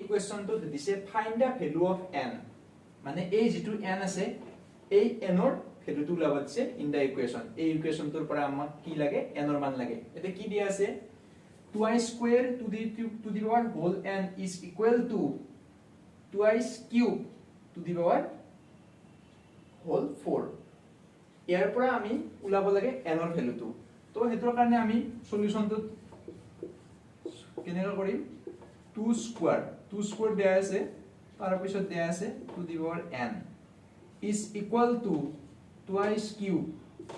ইকুৱেশ্যনটো দিছে find da value of n মানে এই যেটো n আছে এই n ৰ ভ্যালুটো উলাব দিছে ইন দা ইকুৱেশ্যন এই ইকুৱেশ্যনটোৰ পৰা আমাক কি লাগে n ৰ মান লাগে এতে কি দিয়া আছে 2i square to the power whole n is equal to 2i cube to the power whole 4 ইয়াৰ পৰা আমি উলাব লাগে n ৰ ভ্যালুটো তো হেতৰ কাৰণে আমি সলিউশনটো কেনেকৈ কৰিম 2 square দিয়া আছে তাৰ পিছত দিয়া আছে to the power n is equal to twice cube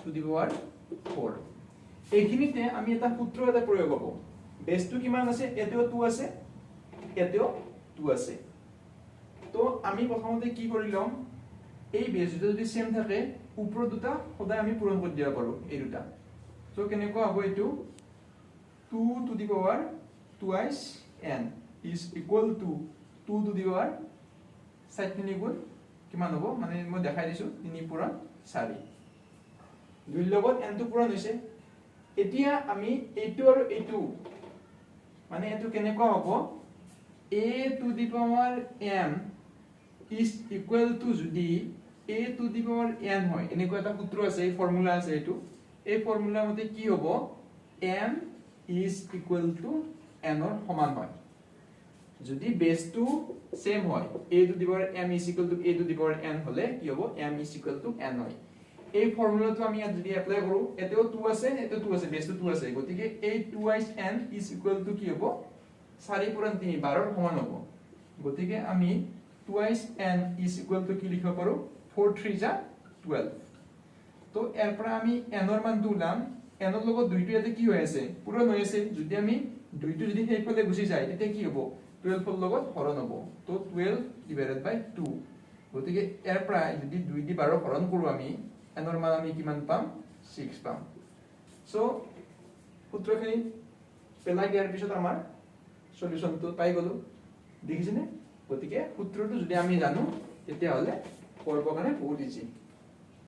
to the power 4 এইখিনিতে আমি এটা সূত্র এটা প্ৰয়োগ কৰিব বেসটো কিমান আছে এতেও 2 আছে এতেও 2 আছে তো আমি প্ৰথমতে কি কৰি লম এই বেস যদি সেম থাকে উপৰ দুটা সদায় আমি পূৰণ কৰি দিব পাৰো এই দুটা তো কেনেকৈ হ'ব এটো 2 to the power twice n is equal to 2 to the power 7 গুণ কিমান হ'ব মানে মই দেখাই দিছো 3 পূৰণ 4 দুই লগত n টো পূৰণ হৈছে এতিয়া আমি এইটো আৰু এইটো মানে এটো কেনেকৈ হ'ব a to the power m is equal to যদি a to the power n হয় এনেকৈ এটা সূত্ৰ আছে এই ফৰ্মুলা আছে এইটো এই ফৰ্মুলা মতে কি হ'ব m is equal to n ৰ সমান হয় যদি বেসটো সেম হয় a to the power m is equal to a to the power n হলে কি হ'ব m is equal to n হয় এই ফৰ্মুলাটো আমি ইয়াত যদি এপ্লাই কৰো এতেও 2 আছে এতেও 2 আছে বেসটো 2 আছে গতিকে এই 2i n is equal to কি হ'ব 4 পূৰণ 3 12 ৰ সমান হ'ব গতিকে আমি 2i n is equal to কি লিখিব পাৰো 4 3 যা 12 তো এৰ পৰা আমি n ৰ মানটো উলাম n ৰ লগত দুইটো ইয়াতে কি হৈ আছে পূৰণ হৈ আছে যদি আমি দুইটো যদি সেইফালে গুচি যায় তেতিয়া কি হ'ব 12 ৰ লগত হৰণ হ'ব তো 12 divided by 2 গতিকে এৰ পৰা যদি 2 দি 12 হৰণ কৰো আমি n ৰ মান আমি কিমান পাম 6 পাম সো সূত্ৰখিনি পেলাই দিয়াৰ পিছত আমাৰ সলিউশনটো পাই গলো দেখিছেনে গতিকে সূত্ৰটো যদি আমি জানো তেতিয়া হলে কৰিব কাৰণে বহুত ইজি